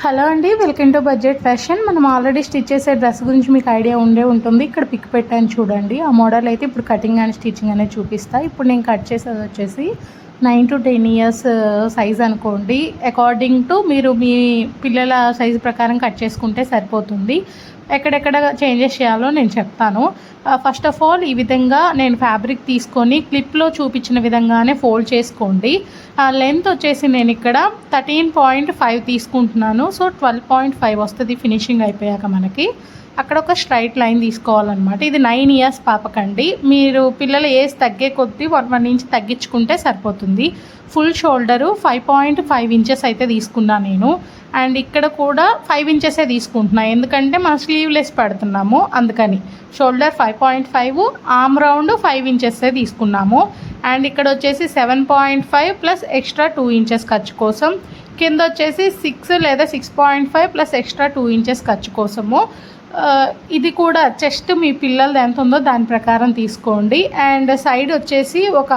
Hello అండి, welcome to budget fashion. మనం already stitch చేసే డ్రెస్ గురించి మీకు ఐడియా ఉంటుంది. ఇక్కడ పిక్ పెట్టాను చూడండి. ఆ మోడల్ అయితే ఇప్పుడు కటింగ్ అండ్ స్టిచ్చింగ్ అనేది చూపిస్తా. ఇప్పుడు నేను కట్ చేసేది వచ్చేసి 9 to 10 ఇయర్స్ సైజ్ అనుకోండి. అకార్డింగ్ టు మీరు మీ పిల్లల సైజు ప్రకారం కట్ చేసుకుంటే సరిపోతుంది. ఎక్కడెక్కడ చేంజెస్ చేయాలో నేను చెప్తాను. ఫస్ట్ ఆఫ్ ఆల్ ఈ విధంగా నేను ఫ్యాబ్రిక్ తీసుకొని క్లిప్లో చూపించిన విధంగానే ఫోల్డ్ చేసుకోండి. లెంత్ వచ్చేసి నేను ఇక్కడ 13.5 తీసుకుంటున్నాను. సో 12.5 వస్తుంది ఫినిషింగ్ అయిపోయాక మనకి. అక్కడ ఒక స్ట్రైట్ లైన్ తీసుకోవాలన్నమాట. ఇది 9 ఇయర్స్ పాపకండి. మీరు పిల్లల ఏజ్ తగ్గే కొద్దీ 1 ఇంచ్ తగ్గించుకుంటే సరిపోతుంది. ఫుల్ షోల్డరు 5.5 ఇంచెస్ అయితే తీసుకున్నాను నేను. అండ్ ఇక్కడ కూడా 5 ఇంచెసే తీసుకుంటున్నా, ఎందుకంటే మనం స్లీవ్లెస్ పెడుతున్నాము అందుకని. షోల్డర్ 5.5, ఆర్మ్ రౌండ్ 5 ఇంచెసే తీసుకున్నాము. అండ్ ఇక్కడ వచ్చేసి 7.5 ప్లస్ ఎక్స్ట్రా 2 ఇంచెస్ ఖర్చు కోసం. కింద వచ్చేసి 6 లేదా 6.5 ప్లస్ ఎక్స్ట్రా 2 ఇంచెస్ ఖర్చు కోసము. ఇది కూడా చెస్ట్ మీ పిల్లలది ఎంత ఉందో దాని ప్రకారం తీసుకోండి. అండ్ సైడ్ వచ్చేసి ఒక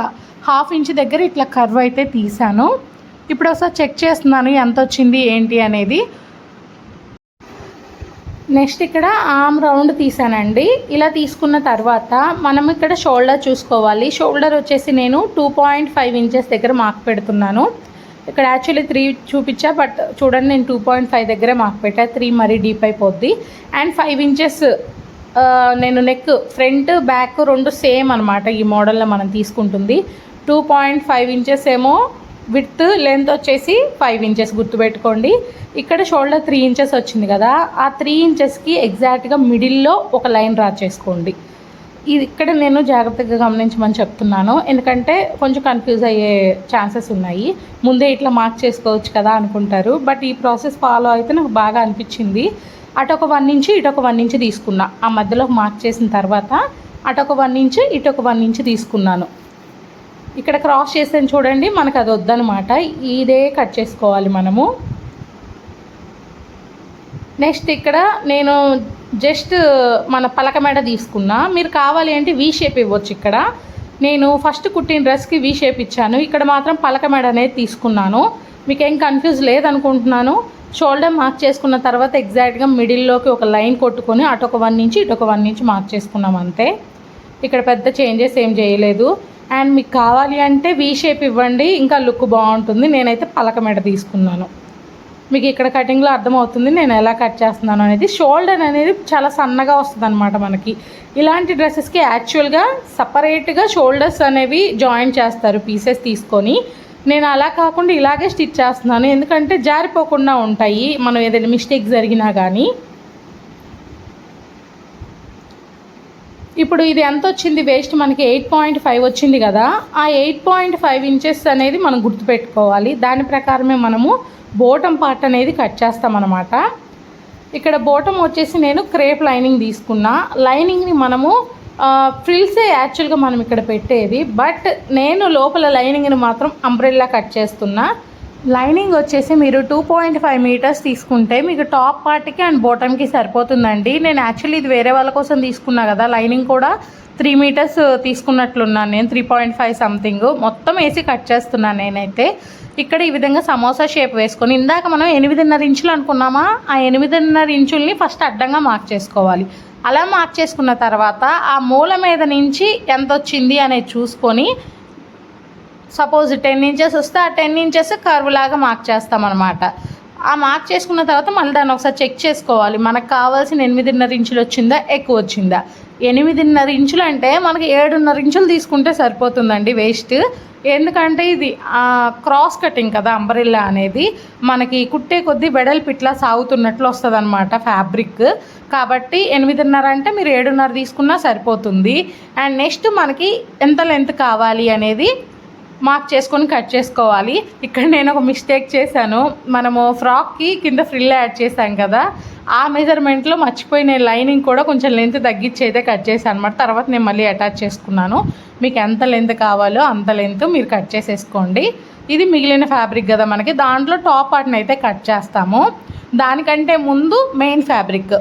1/2 ఇంచ్ దగ్గర ఇట్లా కర్వ్ అయితే తీసాను. ఇప్పుడు ఒకసారి చెక్ చేస్తున్నాను ఎంత వచ్చింది ఏంటి అనేది. నెక్స్ట్ ఇక్కడ ఆర్మ్ రౌండ్ తీసానండి. ఇలా తీసుకున్న తర్వాత మనం ఇక్కడ షోల్డర్ చూసుకోవాలి. షోల్డర్ వచ్చేసి నేను 2.5 ఇంచెస్ దగ్గర మార్క్ పెడుతున్నాను. ఇక్కడ యాక్చువల్లీ 3 చూపించా, బట్ చూడండి నేను 2.5 దగ్గరే మార్క్ పెట్టా. 3 మరీ డీప్ అయిపోద్ది. అండ్ 5 ఇంచెస్ నేను నెక్ ఫ్రంట్ బ్యాక్ రెండు సేమ్ అనమాట. ఈ మోడల్లో మనం తీసుకుంటుంది 2.5 ఇంచెస్ ఏమో విడ్త్, లెంత్ వచ్చేసి 5 ఇంచెస్ గుర్తుపెట్టుకోండి. ఇక్కడ షోల్డర్ 3 ఇంచెస్ వచ్చింది కదా, ఆ 3 ఇంచెస్కి ఎగ్జాక్ట్గా మిడిల్లో ఒక లైన్ డ్రా చేసుకోండి. ఇది ఇక్కడ నేను జాగ్రత్తగా గమనించమని చెప్తున్నాను, ఎందుకంటే కొంచెం కన్ఫ్యూజ్ అయ్యే ఛాన్సెస్ ఉన్నాయి. ముందే ఇట్లా మార్క్ చేసుకోవచ్చు కదా అనుకుంటారు, బట్ ఈ ప్రాసెస్ ఫాలో అయితే నాకు బాగా అనిపించింది. అటొక 1 ఇంచ్ ఇటొక 1 ఇంచ్ తీసుకున్నా. ఆ మధ్యలో మార్క్ చేసిన తర్వాత అటొక 1 ఇంచ్ ఇటొక 1 ఇంచ్ తీసుకున్నాను. ఇక్కడ క్రాస్ చేసాను చూడండి, మనకు అది వద్దనమాట. ఇదే కట్ చేసుకోవాలి మనము. నెక్స్ట్ ఇక్కడ నేను జస్ట్ మన పలక మెడ తీసుకున్నా. మీరు కావాలి అంటే వీ షేప్ ఇవ్వచ్చు. ఇక్కడ నేను ఫస్ట్ కుట్టిన డ్రెస్కి వీ షేప్ ఇచ్చాను, ఇక్కడ మాత్రం పలక మెడ అనేది తీసుకున్నాను. మీకేం కన్ఫ్యూజ్ లేదనుకుంటున్నాను. షోల్డర్ మార్క్ చేసుకున్న తర్వాత ఎగ్జాక్ట్గా మిడిల్లోకి ఒక లైన్ కొట్టుకొని అటొక 1 ఇంచ్ ఇటొక 1 ఇంచ్ మార్క్ చేసుకున్నాం అంతే. ఇక్కడ పెద్ద చేంజెస్ ఏం చేయలేదు. అండ్ మీకు కావాలి అంటే వీ షేప్ ఇవ్వండి, ఇంకా లుక్ బాగుంటుంది. నేనైతే పలక మెడ తీసుకున్నాను. మీకు ఇక్కడ కటింగ్లో అర్థమవుతుంది నేను ఎలా కట్ చేస్తున్నాను అనేది. షోల్డర్ అనేది చాలా సన్నగా వస్తుంది అనమాట మనకి. ఇలాంటి డ్రెస్సెస్కి యాక్చువల్గా సపరేట్గా షోల్డర్స్ అనేవి జాయిన్ చేస్తారు పీసెస్ తీసుకొని. నేను అలా కాకుండా ఇలాగే స్టిచ్ చేస్తున్నాను, ఎందుకంటే జారిపోకుండా ఉంటాయి మనం ఏదైనా మిస్టేక్ జరిగినా కానీ. ఇప్పుడు ఇది ఎంత వచ్చింది వేస్ట్ మనకి 8.5 వచ్చింది కదా. ఆ 8.5 ఇంచెస్ అనేది మనం గుర్తుపెట్టుకోవాలి. దాని ప్రకారమే మనము బోటం పార్ట్ అనేది కట్ చేస్తామన్నమాట. ఇక్కడ బోటం వచ్చేసి నేను క్రేప్ లైనింగ్ తీసుకున్నా. లైనింగ్ని మనము ఫ్రిల్సే యాక్చువల్గా మనం ఇక్కడ పెట్టేది, బట్ నేను లోపల లైనింగ్ని మాత్రం అంబ్రెల్లా కట్ చేస్తున్నా. లైనింగ్ వచ్చేసి మీరు 2.5 మీటర్స్ తీసుకుంటే మీకు టాప్ పార్ట్కి అండ్ బాటమ్కి సరిపోతుందండి. నేను యాక్చువల్లీ ఇది వేరే వాళ్ళ కోసం తీసుకున్నా కదా, లైనింగ్ కూడా 3 మీటర్స్ తీసుకున్నట్లున్నాను నేను. 3.5 సంథింగ్ మొత్తం వేసి కట్ చేస్తున్నాను నేనైతే. ఇక్కడ ఈ విధంగా సమోసా షేప్ వేసుకొని, ఇందాక మనం 8.5 ఇంచులు అనుకున్నామా, ఆ 8.5 ఇంచుల్ని ఫస్ట్ అడ్డంగా మార్క్ చేసుకోవాలి. అలా మార్క్ చేసుకున్న తర్వాత ఆ మూల మీద నుంచి ఎంత వచ్చింది అనేది చూసుకొని, సపోజ్ 10 ఇంచెస్ వస్తే ఆ 10 ఇంచెస్ కర్వ్ లాగా మార్క్ చేస్తామన్నమాట. ఆ మార్క్ చేసుకున్న తర్వాత మళ్ళీ దాన్ని ఒకసారి చెక్ చేసుకోవాలి. మనకు కావాల్సిన 8.5 ఇంచులు వచ్చిందా ఎక్కువ వచ్చిందా. 8.5 ఇంచులు అంటే మనకి 7.5 ఇంచులు తీసుకుంటే సరిపోతుందండి వేస్ట్. ఎందుకంటే ఇది క్రాస్ కటింగ్ కదా, అంబ్రెల్లా అనేది మనకి కుట్టే కొద్దీ వెడల్పు ఇట్లా సాగుతున్నట్లు వస్తుంది అనమాట ఫ్యాబ్రిక్. కాబట్టి 8.5 అంటే మీరు 7.5 తీసుకున్నా సరిపోతుంది. అండ్ నెక్స్ట్ మనకి ఎంత లెంత్ కావాలి అనేది మార్క్ చేసుకొని కట్ చేసుకోవాలి. ఇక్కడ నేను ఒక మిస్టేక్ చేశాను. మనము ఫ్రాక్కి కింద ఫ్రిల్ యాడ్ చేశాం కదా, ఆ మెజర్మెంట్లో మర్చిపోయి నేను లైనింగ్ కూడా కొంచెం లెంత్ తగ్గించి అయితే కట్ చేశాను అనమాట. తర్వాత నేను మళ్ళీ అటాచ్ చేసుకున్నాను. మీకు ఎంత లెంత్ కావాలో అంత లెంత్ మీరు కట్ చేసేసుకోండి. ఇది మిగిలిన ఫ్యాబ్రిక్ కదా మనకి, దాంట్లో టాప్ పార్ట్ని అయితే కట్ చేస్తాము. దానికంటే ముందు మెయిన్ ఫ్యాబ్రిక్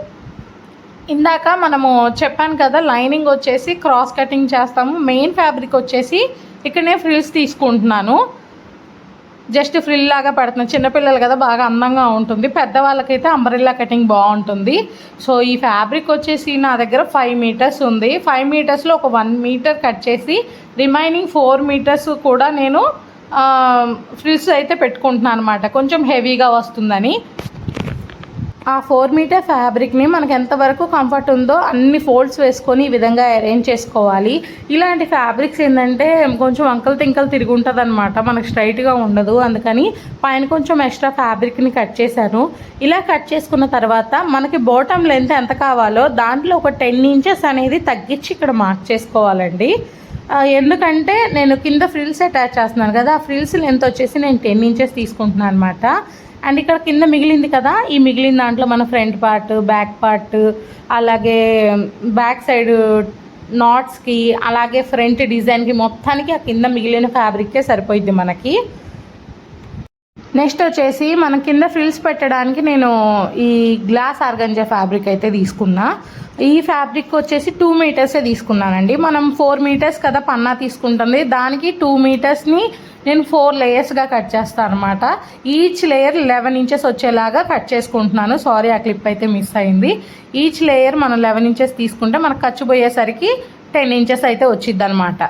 ఇందాక మనము చెప్పాను కదా, లైనింగ్ వచ్చేసి క్రాస్ కటింగ్ చేస్తాము. మెయిన్ ఫ్యాబ్రిక్ వచ్చేసి ఇక్కడ నేను ఫ్రిల్స్ తీసుకుంటున్నాను. జస్ట్ ఫ్రిల్ లాగా పెడుతున్నాను. చిన్నపిల్లలు కదా, బాగా అందంగా ఉంటుంది. పెద్దవాళ్ళకైతే అంబ్రెల్లా కటింగ్ బాగుంటుంది. సో ఈ ఫ్యాబ్రిక్ వచ్చేసి నా దగ్గర 5 మీటర్స్ ఉంది. 5 మీటర్స్లో ఒక 1 మీటర్ కట్ చేసి రిమైనింగ్ 4 మీటర్స్ కూడా నేను ఫ్రిల్స్ అయితే పెట్టుకుంటున్నాను అనమాట, కొంచెం హెవీగా వస్తుందని. ఆ 4 మీటర్ ఫ్యాబ్రిక్ని మనకు ఎంతవరకు కంఫర్ట్ ఉందో అన్ని ఫోల్డ్స్ వేసుకొని ఈ విధంగా అరేంజ్ చేసుకోవాలి. ఇలాంటి ఫ్యాబ్రిక్స్ ఏంటంటే కొంచెం అంకల్ తింకలు తిరిగి ఉంటుంది అనమాట, మనకు స్ట్రైట్గా ఉండదు. అందుకని పైన కొంచెం ఎక్స్ట్రా ఫ్యాబ్రిక్ని కట్ చేశాను. ఇలా కట్ చేసుకున్న తర్వాత మనకి బాటమ్ లెంత్ ఎంత కావాలో దాంట్లో ఒక 10 ఇంచెస్ అనేది తగ్గించి ఇక్కడ మార్క్ చేసుకోవాలండి. ఎందుకంటే నేను కింద ఫ్రిల్స్ అటాచ్ చేస్తున్నాను కదా, ఆ ఫ్రిల్స్ లెంత్ వచ్చేసి నేను 10 ఇంచెస్ తీసుకుంటున్నాను అనమాట. అండ్ ఇక్కడ కింద మిగిలింది కదా, ఈ మిగిలిన దాంట్లో మన ఫ్రంట్ పార్ట్, బ్యాక్ పార్ట్, అలాగే బ్యాక్ సైడ్ నాట్స్కి, అలాగే ఫ్రంట్ డిజైన్కి మొత్తానికి ఆ కింద మిగిలిన ఫ్యాబ్రిక్కే సరిపోయిద్ది మనకి. నెక్స్ట్ వచ్చేసి మన కింద ఫ్రిల్స్ పెట్టడానికి నేను ఈ గ్లాస్ ఆర్గంజా ఫ్యాబ్రిక్ అయితే తీసుకున్నా. ఈ ఫ్యాబ్రిక్ వచ్చేసి 2 మీటర్సే తీసుకున్నానండి. మనం 4 మీటర్స్ కదా పన్నా తీసుకుంటుంది, దానికి 2 మీటర్స్ని నేను 4 లేయర్స్గా కట్ చేస్తాను అనమాట. ఈచ్ లేయర్ 11 ఇంచెస్ వచ్చేలాగా కట్ చేసుకుంటున్నాను. సారీ, ఆ క్లిప్ అయితే మిస్ అయింది. ఈచ్ లేయర్ మనం 11 ఇంచెస్ తీసుకుంటే మనకు ఖర్చు పోయేసరికి 10 ఇంచెస్ అయితే వచ్చిద్ది అనమాట.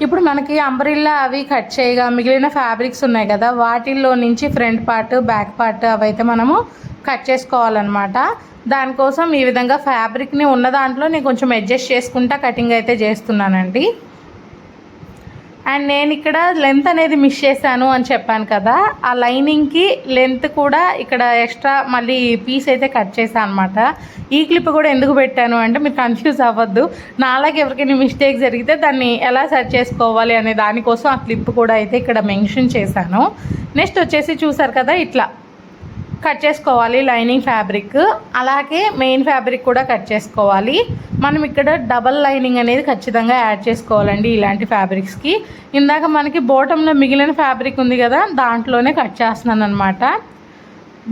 ఇప్పుడు మనకి అంబ్రిల్లా అవి కట్ చేయగా మిగిలిన ఫ్యాబ్రిక్స్ ఉన్నాయి కదా, వాటిల్లో నుంచి ఫ్రంట్ పార్ట్, బ్యాక్ పార్ట్ అవైతే మనము కట్ చేసుకోవాలన్నమాట. దానికోసం ఈ విధంగా ఫ్యాబ్రిక్ని ఉన్న దాంట్లో నేను కొంచెం అడ్జస్ట్ చేసుకుంటా కటింగ్ అయితే చేస్తున్నానండి. అండ్ నేను ఇక్కడ లెంత్ అనేది మిస్ చేశాను అని చెప్పాను కదా, ఆ లైనింగ్కి లెంత్ కూడా ఇక్కడ ఎక్స్ట్రా మళ్ళీ పీస్ అయితే కట్ చేశాను అనమాట. ఈ క్లిప్ కూడా ఎందుకు పెట్టాను అంటే మీరు కన్ఫ్యూజ్ అవ్వద్దు. నాలాగే ఎవరికైనా మిస్టేక్ జరిగితే దాన్ని ఎలా సెర్చ్ చేసుకోవాలి అనే దానికోసం ఆ క్లిప్ కూడా అయితే ఇక్కడ మెన్షన్ చేశాను. నెక్స్ట్ వచ్చేసి చూసారు కదా, ఇట్లా కట్ చేసుకోవాలి లైనింగ్ ఫ్యాబ్రిక్, అలాగే మెయిన్ ఫ్యాబ్రిక్ కూడా కట్ చేసుకోవాలి. మనం ఇక్కడ డబల్ లైనింగ్ అనేది ఖచ్చితంగా యాడ్ చేసుకోవాలండి ఇలాంటి ఫ్యాబ్రిక్స్కి. ఇందాక మనకి బాటంలో మిగిలిన ఫ్యాబ్రిక్ ఉంది కదా, దాంట్లోనే కట్ చేస్తున్నాను అనమాట.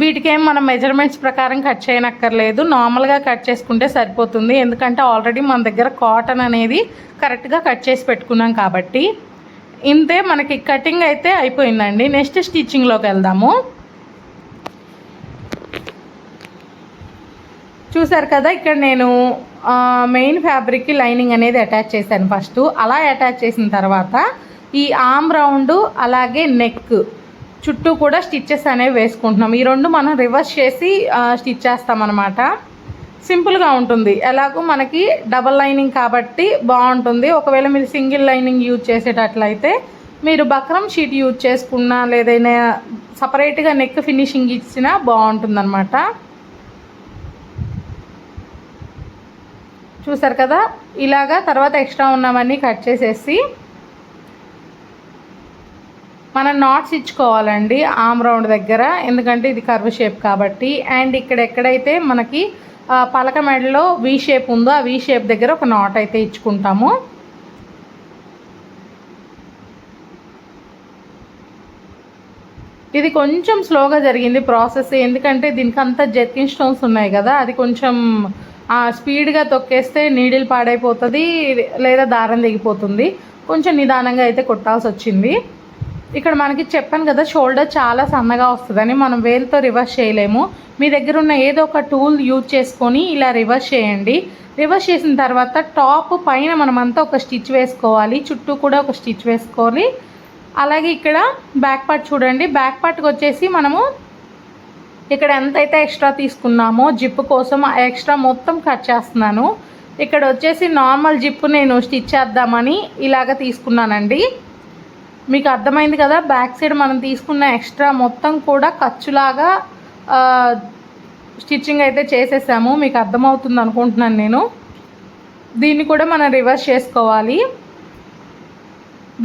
వీటికేం మనం మెజర్మెంట్స్ ప్రకారం కట్ చేయనక్కర్లేదు, నార్మల్గా కట్ చేసుకుంటే సరిపోతుంది. ఎందుకంటే ఆల్రెడీ మన దగ్గర కాటన్ అనేది కరెక్ట్గా కట్ చేసి పెట్టుకున్నాం కాబట్టి. ఇంతే, మనకి కటింగ్ అయితే అయిపోయిందండి. నెక్స్ట్ స్టిచ్చింగ్లోకి వెళ్దాము. చూసారు కదా, ఇక్కడ నేను మెయిన్ ఫ్యాబ్రిక్కి లైనింగ్ అనేది అటాచ్ చేశాను ఫస్ట్. అలా అటాచ్ చేసిన తర్వాత ఈ ఆర్మ్ రౌండ్ అలాగే నెక్ చుట్టూ కూడా స్టిచ్చెస్ అనేవి వేసుకుంటున్నాం. ఈ రెండు మనం రివర్స్ చేసి స్టిచ్ చేస్తామన్నమాట. సింపుల్గా ఉంటుంది. ఎలాగో మనకి డబల్ లైనింగ్ కాబట్టి బాగుంటుంది. ఒకవేళ మీరు సింగిల్ లైనింగ్ యూజ్ చేసేటట్లయితే మీరు బక్రమ్ షీట్ యూజ్ చేసుకున్నా లేదైనా సపరేట్గా నెక్ ఫినిషింగ్ ఇచ్చినా బాగుంటుందన్నమాట. చూసారు కదా, ఇలాగా తర్వాత ఎక్స్ట్రా ఉన్నవన్నీ కట్ చేసేసి మనం నాట్స్ ఇచ్చుకోవాలండి ఆర్మ్ రౌండ్ దగ్గర, ఎందుకంటే ఇది కర్వ్ షేప్ కాబట్టి. అండ్ ఇక్కడ ఎక్కడైతే మనకి పలక మెడలో వీ షేప్ ఉందో ఆ వీ షేప్ దగ్గర ఒక నాట్ అయితే ఇచ్చుకుంటాము. ఇది కొంచెం స్లోగా జరిగింది ప్రాసెస్, ఎందుకంటే దీనికి అంతా జెర్కిన్ స్టోన్స్ ఉన్నాయి కదా, అది కొంచెం స్పీడ్గా తొక్కేస్తే నీడిల్ పాడైపోతుంది లేదా దారం దిగిపోతుంది. కొంచెం నిదానంగా అయితే కొట్టాల్సి వచ్చింది. ఇక్కడ మనకి చెప్పాను కదా, షోల్డర్ చాలా సన్నగా వస్తుందని మనం వేలుతో రివర్స్ చేయలేము. మీ దగ్గర ఉన్న ఏదో ఒక టూల్ యూజ్ చేసుకొని ఇలా రివర్స్ చేయండి. రివర్స్ చేసిన తర్వాత టాప్ పైన మనమంతా ఒక స్టిచ్ వేసుకోవాలి, చుట్టూ కూడా ఒక స్టిచ్ వేసుకోవాలి. అలాగే ఇక్కడ బ్యాక్ పార్ట్ చూడండి, బ్యాక్ పార్ట్కి వచ్చేసి మనము ఇక్కడ ఎంతైతే ఎక్స్ట్రా తీసుకున్నామో జిప్ కోసం ఆ ఎక్స్ట్రా మొత్తం కట్ చేస్తున్నాను. ఇక్కడ వచ్చేసి నార్మల్ జిప్ నేను స్టిచ్ చేద్దామని ఇలాగ తీసుకున్నానండి. మీకు అర్థమైంది కదా, బ్యాక్ సైడ్ మనం తీసుకున్న ఎక్స్ట్రా మొత్తం కూడా ఖర్చులాగా స్టిచ్చింగ్ అయితే చేసేసాము. మీకు అర్థమవుతుంది అనుకుంటున్నాను నేను. దీన్ని కూడా మనం రివర్స్ చేసుకోవాలి.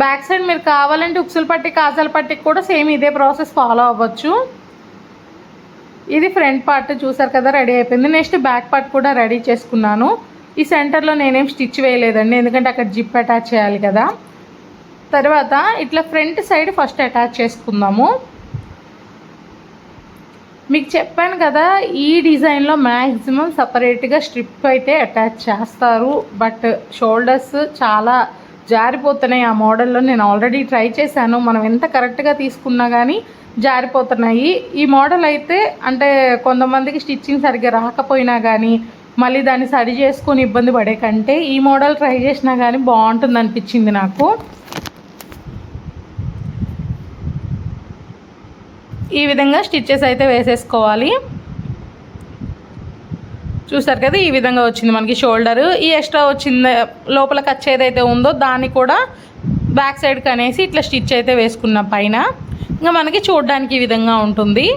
బ్యాక్ సైడ్ మీరు కావాలంటే ఉక్సుల పట్టి, కాజాల పట్టికి కూడా సేమ్ ఇదే ప్రాసెస్ ఫాలో అవ్వచ్చు. ఇది ఫ్రంట్ పార్ట్ చూసారు కదా, రెడీ అయిపోయింది. నెక్స్ట్ బ్యాక్ పార్ట్ కూడా రెడీ చేసుకున్నాను. ఈ సెంటర్లో నేనేం స్టిచ్ వేయలేదండి, ఎందుకంటే అక్కడ జిప్ అటాచ్ చేయాలి కదా. తర్వాత ఇట్లా ఫ్రంట్ సైడ్ ఫస్ట్ అటాచ్ చేసుకుందాము. మీకు చెప్పాను కదా, ఈ డిజైన్లో మ్యాక్సిమం సపరేట్గా స్ట్రిప్ అయితే అటాచ్ చేస్తారు, బట్ షోల్డర్స్ చాలా జారిపోతున్నాయి. ఆ మోడల్లో నేను ఆల్రెడీ ట్రై చేశాను. మనం ఎంత కరెక్ట్గా తీసుకున్నా కానీ జారిపోతున్నాయి. ఈ మోడల్ అయితే అంటే కొంతమందికి స్టిచ్చింగ్ సరిగ్గా రాకపోయినా కానీ మళ్ళీ దాన్ని సరి చేసుకొని ఇబ్బంది పడే కంటే ఈ మోడల్ ట్రై చేసినా కానీ బాగుంటుంది అనిపించింది నాకు. ఈ విధంగా స్టిచ్చెస్ అయితే వేసేసుకోవాలి. చూసారు కదా, ఈ విధంగా వచ్చింది మనకి షోల్డర్. ఈ ఎక్స్ట్రా వచ్చింది లోపల ఖర్చు ఏదైతే ఉందో దాన్ని కూడా బ్యాక్ సైడ్కి అనేసి ఇట్లా స్టిచ్ అయితే వేసుకున్న పైన ఇంకా మనకి చూడడానికి ఈ విధంగా ఉంటుంది.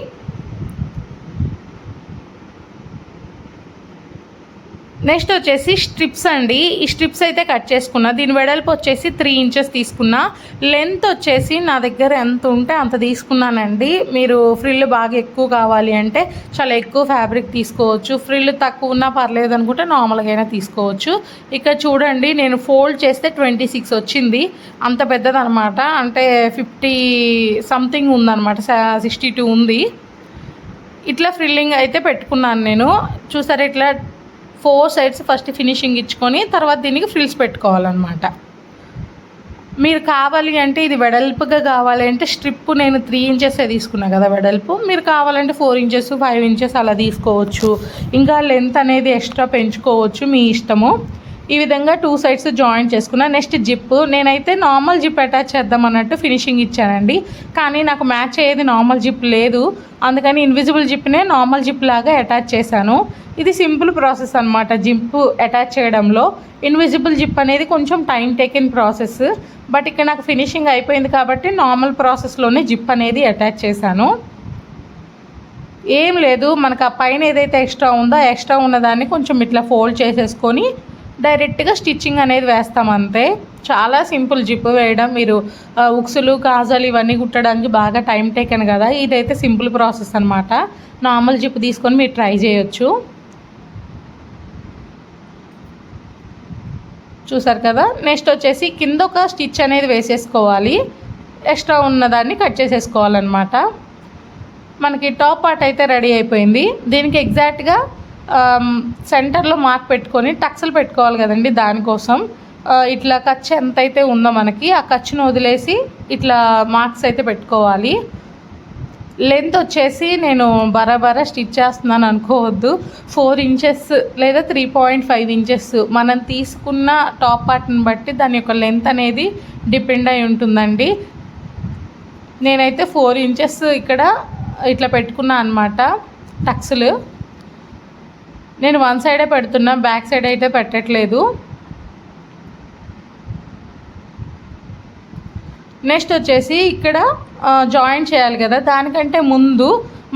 నెక్స్ట్ వచ్చేసి స్ట్రిప్స్ అండి. ఈ స్ట్రిప్స్ అయితే కట్ చేసుకున్నా. దీని వెడల్పు వచ్చేసి 3 ఇంచెస్ తీసుకున్నా. లెంత్ వచ్చేసి నా దగ్గర ఎంత ఉంటే అంత తీసుకున్నానండి. మీరు ఫ్రిల్ బాగా ఎక్కువ కావాలి అంటే చాలా ఎక్కువ ఫ్యాబ్రిక్ తీసుకోవచ్చు. ఫ్రిల్ తక్కువ ఉన్నా పర్లేదు అనుకుంటే నార్మల్గా అయినా తీసుకోవచ్చు. ఇక్కడ చూడండి, నేను ఫోల్డ్ చేస్తే 26 వచ్చింది. అంత పెద్దదనమాట. అంటే 50 సంథింగ్ ఉందన్నమాట, 62 ఉంది. ఇట్లా ఫ్రిల్లింగ్ అయితే పెట్టుకున్నాను నేను. చూసారా, ఇట్లా 4 సైడ్స్ ఫస్ట్ ఫినిషింగ్ ఇచ్చుకొని తర్వాత దీనికి ఫ్రిల్స్ పెట్టుకోవాలన్నమాట. మీరు కావాలి అంటే ఇది వెడల్పుగా కావాలి అంటే స్ట్రిప్ నేను 3 ఇంచెస్ తీసుకున్నాను కదా వెడల్పు. మీరు కావాలంటే 4 ఇంచెస్ 5 ఇంచెస్ అలా తీసుకోవచ్చు. ఇంకా లెంత్ అనేది ఎక్స్ట్రా పెంచుకోవచ్చు, మీ ఇష్టము. ఈ విధంగా 2 సైడ్స్ జాయింట్ చేసుకున్నా. నెక్స్ట్ జిప్, నేనైతే నార్మల్ జిప్ అటాచ్ చేద్దాం అన్నట్టు ఫినిషింగ్ ఇచ్చానండి. కానీ నాకు మ్యాచ్ అయ్యేది నార్మల్ జిప్ లేదు. అందుకని ఇన్విజిబుల్ జిప్నే నార్మల్ జిప్ లాగా అటాచ్ చేశాను. ఇది సింపుల్ ప్రాసెస్ అనమాట జిప్ అటాచ్ చేయడంలో. ఇన్విజిబుల్ జిప్ అనేది కొంచెం టైం టేకెన్ ప్రాసెస్. బట్ ఇక్కడ నాకు ఫినిషింగ్ అయిపోయింది కాబట్టి నార్మల్ ప్రాసెస్లోనే జిప్ అనేది అటాచ్ చేశాను. ఏం లేదు, మనకు ఆ పైన ఏదైతే ఎక్స్ట్రా ఉందో ఆ ఎక్స్ట్రా ఉన్నదాన్ని కొంచెం ఇట్లా ఫోల్డ్ చేసేసుకొని డైరెక్ట్గా స్టిచ్చింగ్ అనేది వేస్తాం అంతే. చాలా సింపుల్ జిప్ వేయడం. మీరు ఉక్సులు కాజాలు ఇవన్నీ కుట్టడానికి బాగా టైం టేకెన్ కదా. ఇదైతే సింపుల్ ప్రాసెస్ అనమాట. నార్మల్ జిప్ తీసుకొని మీరు ట్రై చేయొచ్చు. చూసారు కదా. నెక్స్ట్ వచ్చేసి కింద ఒక స్టిచ్ అనేది వేసేసుకోవాలి. ఎక్స్ట్రా ఉన్నదాన్ని కట్ చేసేసుకోవాలన్నమాట. మనకి టాప్ పార్ట్ అయితే రెడీ అయిపోయింది. దీనికి ఎగ్జాక్ట్గా సెంటర్లో మార్క్ పెట్టుకొని టక్స్లు పెట్టుకోవాలి కదండి. దానికోసం ఇట్లా ఖర్చు ఎంత అయితే ఉందో మనకి ఆ ఖర్చును వదిలేసి ఇట్లా మార్క్స్ అయితే పెట్టుకోవాలి. లెంత్ వచ్చేసి నేను బరాబరా స్టిచ్ చేస్తున్నాను అనుకోవద్దు. 4 ఇంచెస్ లేదా 3.5 ఇంచెస్ మనం తీసుకున్న టాప్ పార్ట్ని బట్టి దాని యొక్క లెంత్ అనేది డిపెండ్ అయి ఉంటుందండి. నేనైతే 4 ఇంచెస్ ఇక్కడ ఇట్లా పెట్టుకున్నా అనమాట టక్స్లు. నేను 1 సైడే పెడుతున్నా, బ్యాక్ సైడ్ అయితే పెట్టట్లేదు. నెక్స్ట్ వచ్చేసి ఇక్కడ జాయింట్ చేయాలి కదా. దానికంటే ముందు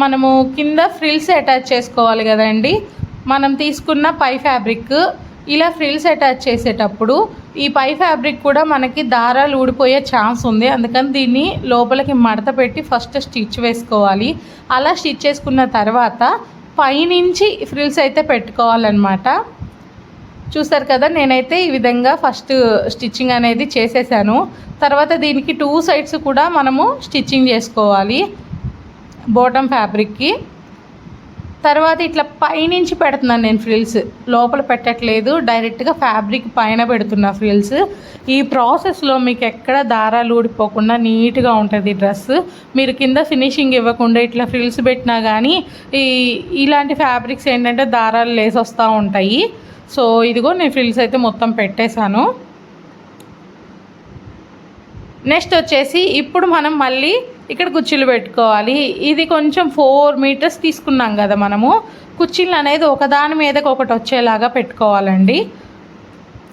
మనము కింద ఫ్రిల్స్ అటాచ్ చేసుకోవాలి కదండి. మనం తీసుకున్న పై ఫ్యాబ్రిక్ ఇలా ఫ్రిల్స్ అటాచ్ చేసేటప్పుడు ఈ పై ఫ్యాబ్రిక్ కూడా మనకి దారాలు ఊడిపోయే ఛాన్స్ ఉంది. అందుకని దీన్ని లోపలికి మడత పెట్టి ఫస్ట్ స్టిచ్ వేసుకోవాలి. అలా స్టిచ్ చేసుకున్న తర్వాత పైనుంచి ఫ్రిల్స్ అయితే పెట్టుకోవాలన్నమాట. చూసారు కదా, నేనైతే ఈ విధంగా ఫస్ట్ స్టిచ్చింగ్ అనేది చేసేసాను. తర్వాత దీనికి 2 సైడ్స్ కూడా మనము స్టిచ్చింగ్ చేసుకోవాలి బాటమ్ ఫ్యాబ్రిక్కి. తర్వాత ఇట్లా పైనుంచి పెడుతున్నాను నేను ఫ్రిల్స్, లోపల పెట్టట్లేదు. డైరెక్ట్గా ఫ్యాబ్రిక్ పైన పెడుతున్నా ఫ్రిల్స్. ఈ ప్రాసెస్లో మీకు ఎక్కడ దారాలు ఊడిపోకుండా నీట్గా ఉంటుంది డ్రెస్. మీరు కింద ఫినిషింగ్ ఇవ్వకుండా ఇట్లా ఫ్రిల్స్ పెట్టినా కానీ ఇలాంటి ఫ్యాబ్రిక్స్ ఏంటంటే దారాలు లేసి వస్తూ ఉంటాయి. సో ఇదిగో నేను ఫ్రిల్స్ అయితే మొత్తం పెట్టేశాను. నెక్స్ట్ వచ్చేసి ఇప్పుడు మనం మళ్ళీ ఇక్కడ కుర్చీలు పెట్టుకోవాలి. ఇది కొంచెం 4 మీటర్స్ తీసుకున్నాం కదా మనము. కుర్చీలు అనేది ఒకదాని మీదకి ఒకటి వచ్చేలాగా పెట్టుకోవాలండి.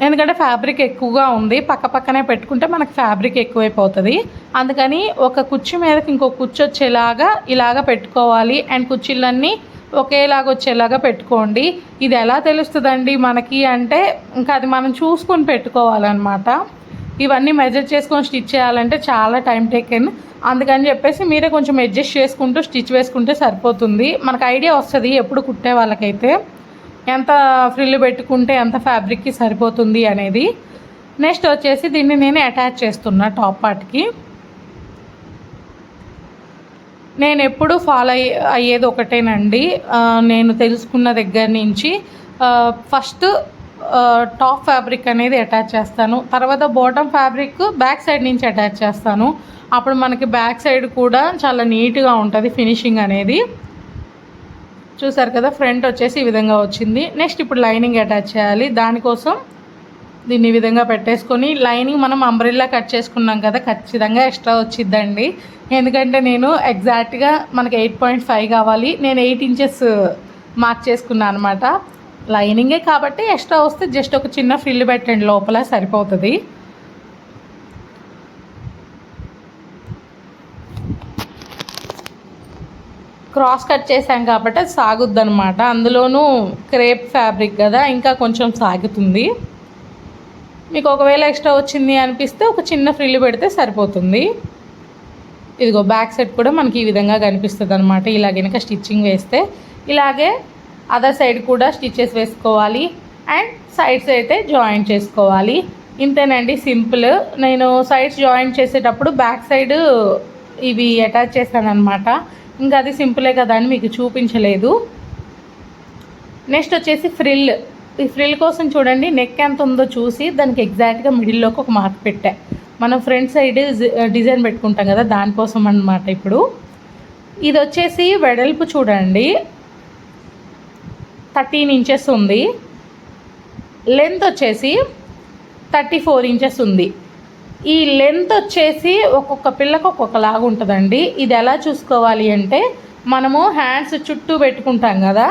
ఎందుకంటే ఫ్యాబ్రిక్ ఎక్కువగా ఉంది, పక్క పక్కనే పెట్టుకుంటే మనకు ఫ్యాబ్రిక్ ఎక్కువైపోతుంది. అందుకని ఒక కుర్చీ మీదకి ఇంకొక కుర్చీ వచ్చేలాగా ఇలాగ పెట్టుకోవాలి. అండ్ కుర్చీలన్నీ ఒకేలాగా వచ్చేలాగా పెట్టుకోండి. ఇది ఎలా తెలుస్తుందండి మనకి అంటే ఇంకా అది మనం చూసుకొని పెట్టుకోవాలన్నమాట. ఇవన్నీ మెజర్ చేసుకొని స్టిచ్ చేయాలంటే చాలా టైం టేకెన్. అందుకని చెప్పేసి మీరే కొంచెం అడ్జస్ట్ చేసుకుంటూ స్టిచ్ వేసుకుంటే సరిపోతుంది. మనకు ఐడియా వస్తుంది ఎప్పుడు కుట్టే వాళ్ళకైతే ఎంత ఫ్రిల్ పెట్టుకుంటే ఎంత ఫ్యాబ్రిక్కి సరిపోతుంది అనేది. నెక్స్ట్ వచ్చేసి దీన్ని నేను అటాచ్ చేస్తున్నా టాప్ పార్ట్కి. నేను ఎప్పుడు ఫాలో అయ్యేది ఒకటేనండి. నేను తెలుసుకున్న దగ్గర నుంచి ఫస్ట్ టాప్ ఫ్యాబ్రిక్ అనేది అటాచ్ చేస్తాను. తర్వాత బాటమ్ ఫ్యాబ్రిక్ బ్యాక్ సైడ్ నుంచి అటాచ్ చేస్తాను. అప్పుడు మనకి బ్యాక్ సైడ్ కూడా చాలా నీట్గా ఉంటుంది ఫినిషింగ్ అనేది. చూసారు కదా, ఫ్రంట్ వచ్చేసి ఈ విధంగా వచ్చింది. నెక్స్ట్ ఇప్పుడు లైనింగ్ అటాచ్ చేయాలి. దానికోసం దీన్ని ఈ విధంగా పెట్టేసుకొని లైనింగ్ మనం అంబ్రెల్లా కట్ చేసుకున్నాం కదా, ఖచ్చితంగా ఎక్స్ట్రా వచ్చిద్దండి. ఎందుకంటే నేను ఎగ్జాక్ట్గా మనకి 8.5 కావాలి, నేను 8 ఇంచెస్ మార్క్ చేసుకున్నాను అనమాట. లైనింగే కాబట్టి ఎక్స్ట్రా వస్తే జస్ట్ ఒక చిన్న ఫ్రిల్ పెట్టండి లోపల, సరిపోతుంది. క్రాస్ కట్ చేసాం కాబట్టి అది సాగుద్ది అనమాట. అందులోనూ క్రేప్ ఫ్యాబ్రిక్ కదా, ఇంకా కొంచెం సాగుతుంది. మీకు ఒకవేళ ఎక్స్ట్రా వచ్చింది అనిపిస్తే ఒక చిన్న ఫ్రిల్ పెడితే సరిపోతుంది. ఇదిగో బ్యాక్ సైడ్ కూడా మనకి ఈ విధంగా కనిపిస్తుంది అనమాట. ఇలా కనుక స్టిచ్చింగ్ వేస్తే ఇలాగే అదర్ సైడ్ కూడా స్టిచెస్ వేసుకోవాలి అండ్ సైడ్స్ అయితే జాయింట్ చేసుకోవాలి. ఇంతేనండి, సింపుల్. నేను సైడ్స్ జాయింట్ చేసేటప్పుడు బ్యాక్ సైడ్ ఇవి అటాచ్ చేశాను అనమాట. ఇంకా అది సింపులే కదా అని మీకు చూపించలేదు. నెక్స్ట్ వచ్చేసి ఫ్రిల్. ఈ ఫ్రిల్ కోసం చూడండి, నెక్ ఎంత ఉందో చూసి దానికి ఎగ్జాక్ట్గా మిడిల్లోకి ఒక మార్క్ పెట్టా. మనం ఫ్రంట్ సైడ్ డిజైన్ పెట్టుకుంటాం కదా, దానికోసం అన్నమాట. ఇప్పుడు ఇది వచ్చేసి వెడల్పు చూడండి 13 ఇంచెస్ ఉంది, లెంత్ వచ్చేసి 34 ఇంచెస్ ఉంది. ఈ లెంత్ వచ్చేసి ఒక్కొక్క పిల్లకు ఒక్కొక్కలాగా ఉంటుందండి. ఇది ఎలా చూసుకోవాలి అంటే, మనము హ్యాండ్స్ చుట్టూ పెట్టుకుంటాం కదా,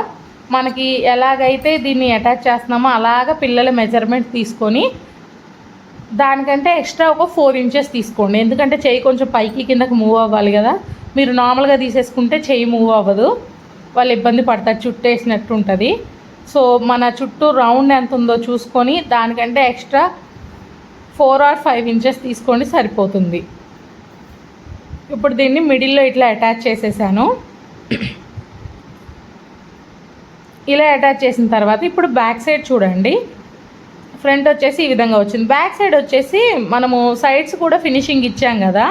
మనకి ఎలాగైతే దీన్ని అటాచ్ చేస్తున్నామో అలాగ పిల్లల మెజర్మెంట్ తీసుకొని దానికంటే ఎక్స్ట్రా ఒక 4 ఇంచెస్ తీసుకోండి. ఎందుకంటే చెయ్యి కొంచెం పైకి కిందకి మూవ్ అవ్వాలి కదా. మీరు నార్మల్గా తీసేసుకుంటే చెయ్యి మూవ్ అవ్వదు, వాళ్ళు ఇబ్బంది పడతారు, చుట్టూ వేసినట్టు ఉంటుంది. సో మన చుట్టూ రౌండ్ ఎంత ఉందో చూసుకొని దానికంటే ఎక్స్ట్రా 4 or 5 ఇంచెస్ తీసుకోండి, సరిపోతుంది. ఇప్పుడు దీన్ని మిడిల్లో ఇట్లా అటాచ్ చేసేసాను. ఇలా అటాచ్ చేసిన తర్వాత ఇప్పుడు బ్యాక్ సైడ్ చూడండి, ఫ్రంట్ వచ్చేసి ఈ విధంగా వచ్చింది. బ్యాక్ సైడ్ వచ్చేసి మనము సైడ్స్ కూడా ఫినిషింగ్ ఇచ్చాం కదా,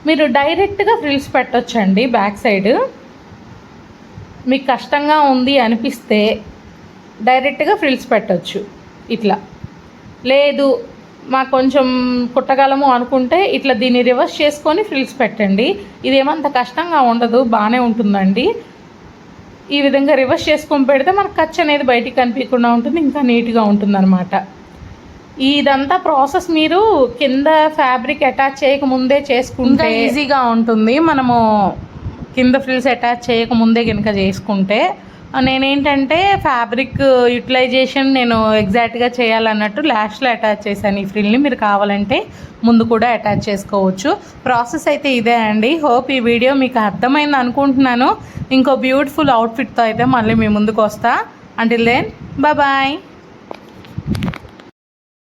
మీరు డైరెక్ట్గా ఫ్రిల్స్ పెట్టొచ్చండి. బ్యాక్ సైడ్ మీకు కష్టంగా ఉంది అనిపిస్తే డైరెక్ట్గా ఫ్రిల్స్ పెట్టొచ్చు. ఇట్లా లేదు మాకు కొంచెం కుట్టగలము అనుకుంటే ఇట్లా దీన్ని రివర్స్ చేసుకొని ఫ్రిల్స్ పెట్టండి. ఇదేమంత కష్టంగా ఉండదు, బాగానే ఉంటుందండి. ఈ విధంగా రివర్స్ చేసుకొని పెడితే మనకు ఖర్చు అనేది బయటికి కనిపించకుండా ఉంటుంది, ఇంకా నీట్గా ఉంటుందన్నమాట. ఇదంతా ప్రాసెస్ మీరు కింద ఫ్యాబ్రిక్ అటాచ్ చేయకముందే చేసుకుంటే ఈజీగా ఉంటుంది. మనము కింద ఫ్రిల్స్ అటాచ్ చేయకముందే కనుక చేసుకుంటే, నేనేంటంటే ఫ్యాబ్రిక్ యూటిలైజేషన్ నేను ఎగ్జాక్ట్గా చేయాలన్నట్టు లాస్ట్లో అటాచ్ చేశాను ఈ ఫ్రిల్ని. మీరు కావాలంటే ముందు కూడా అటాచ్ చేసుకోవచ్చు. ప్రాసెస్ అయితే ఇదే అండి. హోప్ ఈ వీడియో మీకు అర్థమైంది అనుకుంటున్నాను. ఇంకో బ్యూటిఫుల్ అవుట్ఫిట్తో అయితే మళ్ళీ మీ ముందుకు వస్తా. Until then bye.